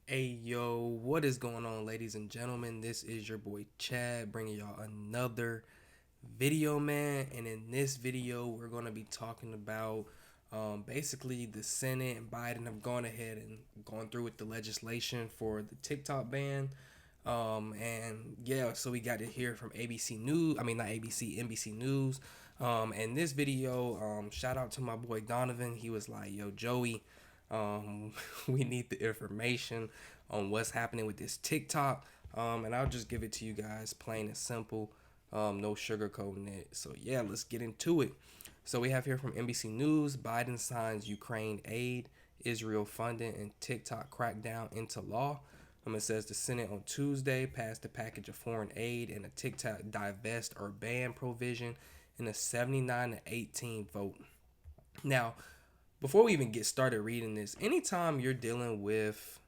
Hey yo, what is going on, ladies and gentlemen? This is your boy Chad bringing y'all another video, man. And in this video, we're going to be talking about basically the Senate and Biden have gone ahead and gone through with the legislation for the TikTok ban. And yeah, so we got to hear from ABC News. I mean, not ABC, NBC News. And this video, shout out to my boy Donovan. He was like, "Yo, Joey, um, we need the information on what's happening with this TikTok." And I'll just give it to you guys, plain and simple. No sugarcoating it. So yeah, let's get into it. So we have here from NBC News: Biden signs Ukraine aid, Israel funding, and TikTok crackdown into law. It says the Senate on Tuesday passed a package of foreign aid and a TikTok divest or ban provision in a 79 to 18 vote. Now, before we even get started reading this, anytime you're dealing with,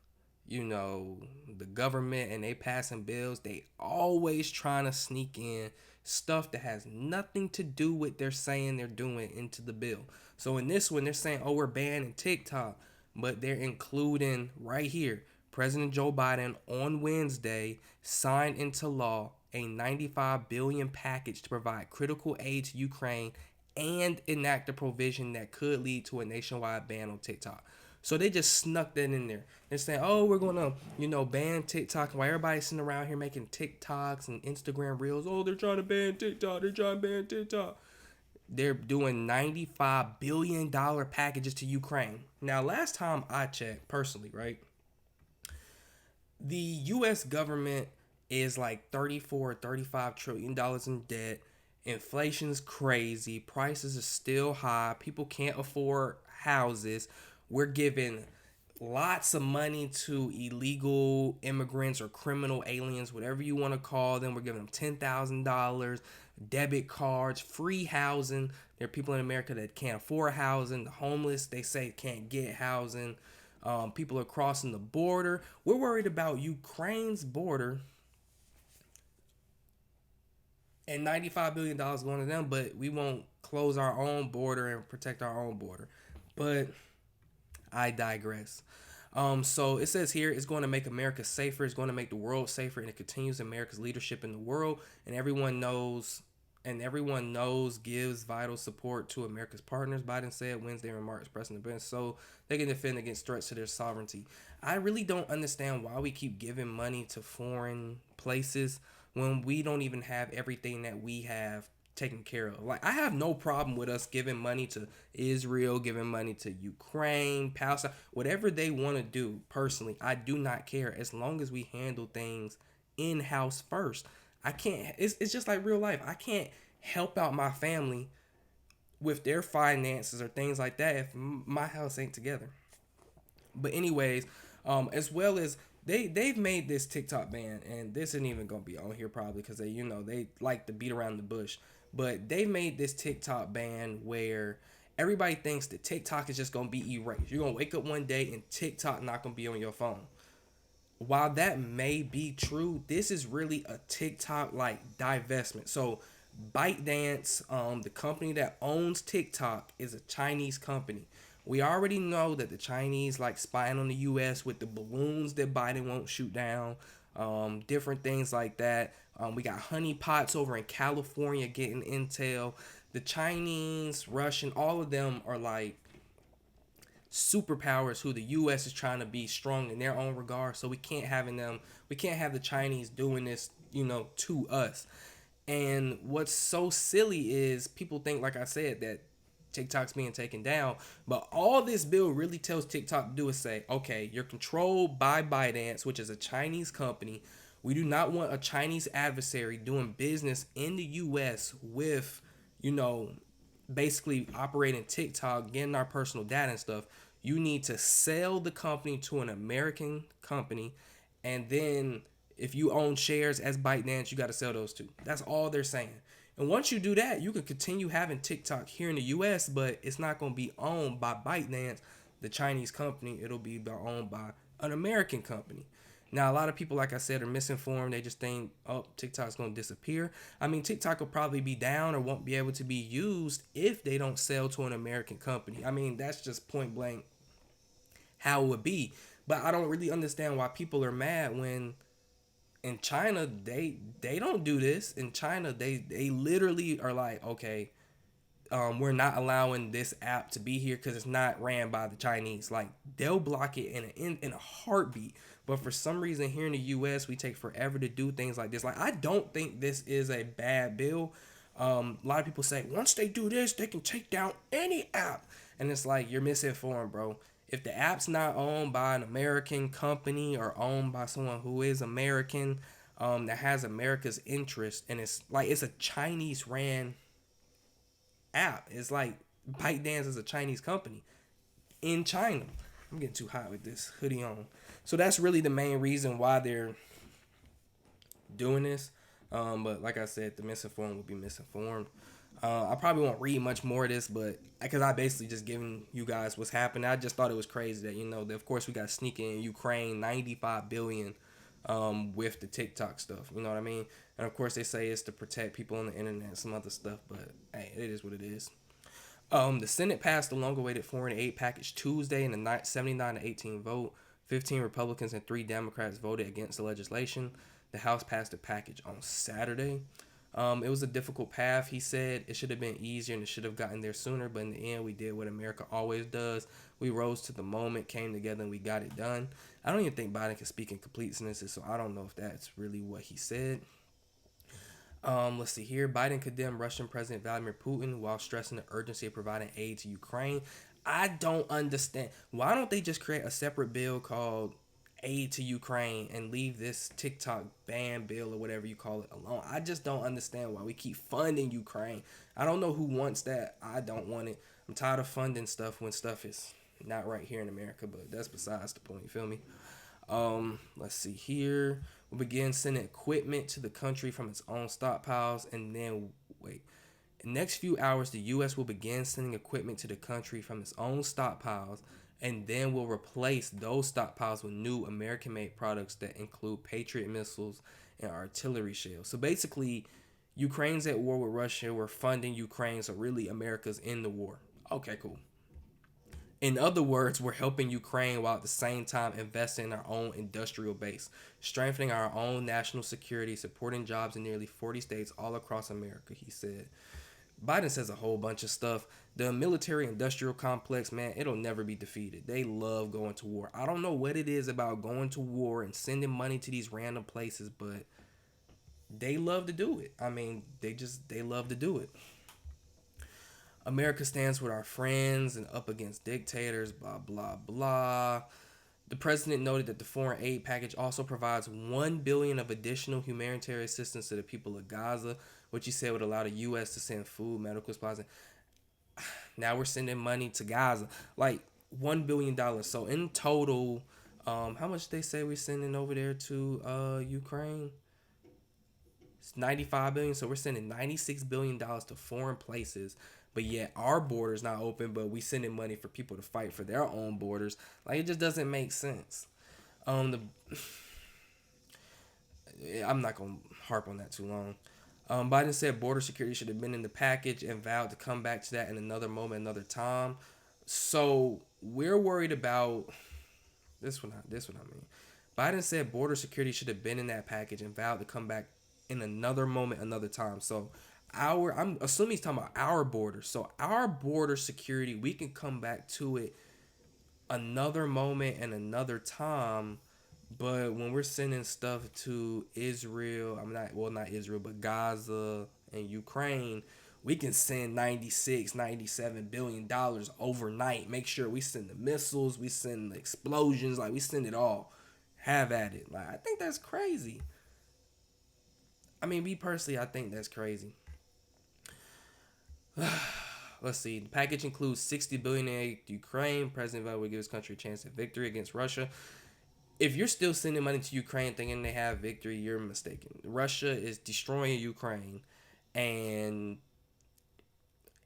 the government and they passing bills, they always trying to sneak in stuff that has nothing to do with they're saying they're doing into the bill. So in this one, they're saying, oh, we're banning TikTok, but they're including right here, President Joe Biden on Wednesday signed into law a 95 billion package to provide critical aid to Ukraine and enact a provision that could lead to a nationwide ban on TikTok. So they just snuck that in there. They're saying, "Oh, we're gonna, ban TikTok." While everybody's sitting around here making TikToks and Instagram reels, oh, they're trying to ban TikTok. They're trying to ban TikTok. They're doing $95 billion packages to Ukraine. Now, last time I checked, personally, right, the U.S. government is like 34 or $35 trillion in debt. Inflation's crazy. Prices are still high. People can't afford houses. We're giving lots of money to illegal immigrants or criminal aliens, whatever you want to call them. We're giving them $10,000, debit cards, free housing. There are people in America that can't afford housing. The homeless, they say, can't get housing. People are crossing the border. We're worried about Ukraine's border and $95 billion going to them, but we won't close our own border and protect our own border. But I digress. So it says here it's going to make America safer, it's going to make the world safer, and it continues America's leadership in the world. And everyone knows gives vital support to America's partners, Biden said Wednesday in remarks pressing the bench so they can defend against threats to their sovereignty. I really don't understand why we keep giving money to foreign places when we don't even have everything that we have taken care of. Like, I have no problem with us giving money to Israel, giving money to Ukraine, Palestine, whatever they want to do. Personally, I do not care as long as we handle things in house first. I can't. It's just like real life. I can't help out my family with their finances or things like that if my house ain't together. But anyways, as well as they've made this TikTok ban, and this isn't even gonna be on here probably because they like to beat around the bush. But they've made this TikTok ban where everybody thinks that TikTok is just gonna be erased. You're gonna wake up one day and TikTok not gonna be on your phone. While that may be true, this is really a TikTok like divestment. So ByteDance, the company that owns TikTok, is a Chinese company. We already know that the Chinese like spying on the U.S. with the balloons that Biden won't shoot down, different things like that. We got honeypots over in California getting intel. The Chinese, Russian, all of them are like superpowers who the U.S. is trying to be strong in their own regard. So we can't have the Chinese doing this, to us. And what's so silly is people think, like I said, that TikTok's being taken down, but all this bill really tells TikTok to do is say, okay, you're controlled by ByteDance, which is a Chinese company. We do not want a Chinese adversary doing business in the U.S. with, you know, basically operating TikTok, getting our personal data and stuff. You need to sell the company to an American company, and then if you own shares as ByteDance, you got to sell those too. That's all they're saying. And once you do that, you can continue having TikTok here in the US, but it's not going to be owned by ByteDance, the Chinese company. It'll be owned by an American company. Now, a lot of people, like I said, are misinformed. They just think, oh, TikTok's going to disappear. I mean, TikTok will probably be down or won't be able to be used if they don't sell to an American company. I mean, that's just point blank how it would be. But I don't really understand why people are mad when in China they don't do this. In China they literally are like, okay, we're not allowing this app to be here because it's not ran by the Chinese. Like they'll block it in a heartbeat. But for some reason here in the U.S. we take forever to do things like this. Like I don't think this is a bad bill. A lot of people say once they do this, they can take down any app, and it's like you're misinformed, bro. If the app's not owned by an American company or owned by someone who is American, that has America's interest, and it's a Chinese ran app. It's like ByteDance is a Chinese company in China. I'm getting too hot with this hoodie on. So that's really the main reason why they're doing this. But like I said, the misinformed will be misinformed. I probably won't read much more of this, but because I basically just giving you guys what's happening. I just thought it was crazy that that of course we got sneaking in Ukraine 95 billion with the TikTok stuff. You know what I mean? And of course they say it's to protect people on the internet and some other stuff, but hey, it is what it is. The Senate passed the long-awaited foreign aid package Tuesday in a 79-18 vote. 15 Republicans and 3 Democrats voted against the legislation. The House passed the package on Saturday. It was a difficult path, he said. It should have been easier and it should have gotten there sooner, but in the end, we did what America always does. We rose to the moment, came together, and we got it done. I don't even think Biden can speak in complete sentences, so I don't know if that's really what he said. Let's see here. Biden condemned Russian President Vladimir Putin while stressing the urgency of providing aid to Ukraine. I don't understand. Why don't they just create a separate bill called aid to Ukraine and leave this TikTok ban bill or whatever you call it alone? I just don't understand why we keep funding Ukraine. I don't know who wants that. I don't want it. I'm tired of funding stuff when stuff is not right here in America, but that's besides the point. You feel me? Let's see here. We'll begin sending equipment to the country from its own stockpiles, and then wait. In the next few hours, the U.S. will begin sending equipment to the country from its own stockpiles, and then will replace those stockpiles with new American-made products that include Patriot missiles and artillery shells. So basically, Ukraine's at war with Russia. We're funding Ukraine, so really America's in the war. Okay, cool. In other words, we're helping Ukraine while at the same time investing in our own industrial base, strengthening our own national security, supporting jobs in nearly 40 states all across America, he said. Biden says a whole bunch of stuff. The military industrial complex, man, it'll never be defeated. They love going to war. I don't know what it is about going to war and sending money to these random places, but they love to do it. I mean, they love to do it. America stands with our friends and up against dictators, blah, blah, blah. The president noted that the foreign aid package also provides $1 billion of additional humanitarian assistance to the people of Gaza, which he said would allow the U.S. to send food, medical supplies. Now we're sending money to Gaza, like $1 billion. So in total, how much they say we're sending over there to Ukraine? It's 95 billion. So we're sending $96 billion to foreign places. But yet our border's not open, but we sending money for people to fight for their own borders. Like it just doesn't make sense. I'm not gonna harp on that too long. Biden said border security should have been in the package and vowed to come back to that in another moment, another time. So we're worried about this one. This one I mean. Biden said border security should have been in that package and vowed to come back in another moment, another time. So I'm assuming he's talking about our border. So our border security, we can come back to it another moment and another time. But when we're sending stuff to Israel, not Israel, but Gaza and Ukraine, we can send 97 billion dollars overnight. Make sure we send the missiles, we send the explosions, like we send it all. Have at it. Like I think that's crazy. I mean, me personally, I think that's crazy. Let's see. The package includes $60 billion in aid to Ukraine. President Vladimir will give his country a chance at victory against Russia. If you're still sending money to Ukraine thinking they have victory, you're mistaken. Russia is destroying Ukraine, and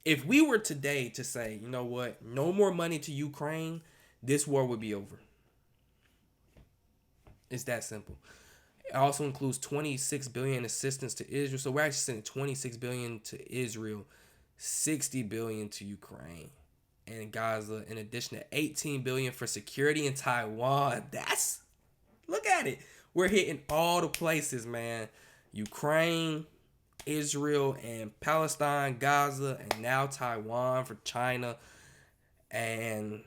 if we were today to say, you know what, no more money to Ukraine, this war would be over. It's that simple. It also includes $26 billion assistance to Israel. So we're actually sending $26 billion to Israel, $60 billion to Ukraine, and Gaza, in addition to 18 billion for security in Taiwan. Look at it. We're hitting all the places, man. Ukraine, Israel and Palestine, Gaza, and now Taiwan for China. And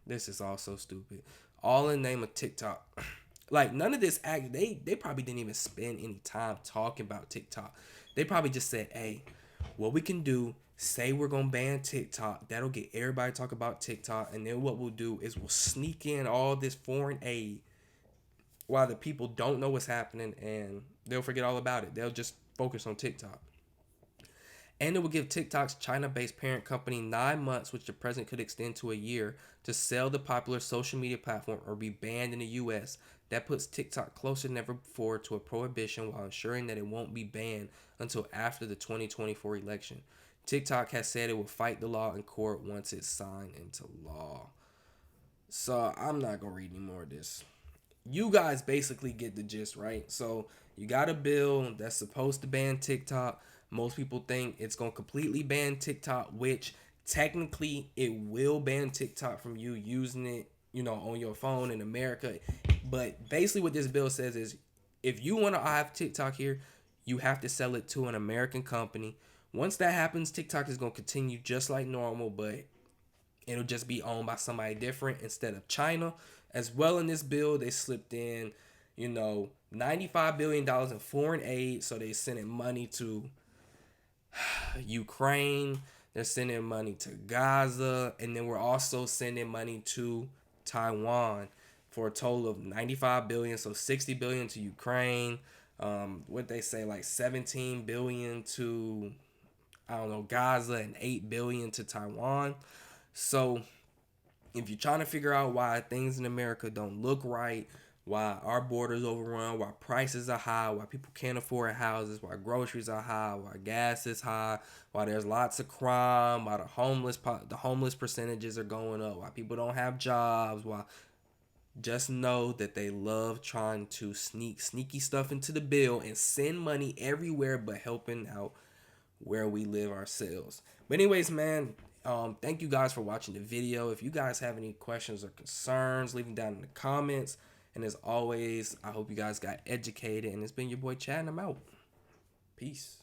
this is all so stupid. All in the name of TikTok. Like none of this act they probably didn't even spend any time talking about TikTok. They probably just said, hey, what we can do, say we're gonna ban TikTok. That'll get everybody to talk about TikTok. And then what we'll do is we'll sneak in all this foreign aid while the people don't know what's happening, and they'll forget all about it. They'll just focus on TikTok. And it will give TikTok's China-based parent company 9 months, which the president could extend to a year, to sell the popular social media platform or be banned in the U.S. That puts TikTok closer than ever before to a prohibition while ensuring that it won't be banned until after the 2024 election. TikTok has said it will fight the law in court once it's signed into law. So I'm not going to read any more of this. You guys basically get the gist, right? So you got a bill that's supposed to ban TikTok. Most people think it's going to completely ban TikTok, which technically it will ban TikTok from you using it, on your phone in America. But basically what this bill says is if you want to have TikTok here, you have to sell it to an American company. Once that happens, TikTok is going to continue just like normal, but it'll just be owned by somebody different instead of China. As well, in this bill, they slipped in, $95 billion in foreign aid. So they sending money to Ukraine. They're sending money to Gaza. And then we're also sending money to Taiwan for a total of 95 billion. So 60 billion to Ukraine. What they say, like 17 billion to, Gaza, and 8 billion to Taiwan. So if you're trying to figure out why things in America don't look right, why our borders overrun, why prices are high, why people can't afford houses, why groceries are high, why gas is high, why there's lots of crime, why the homeless percentages are going up, why people don't have jobs, why, just know that they love trying to sneaky stuff into the bill and send money everywhere but helping out where we live ourselves. But anyways, man, thank you guys for watching the video. If you guys have any questions or concerns, leave them down in the comments. And as always, I hope you guys got educated. And it's been your boy Chad, and I'm out. Peace.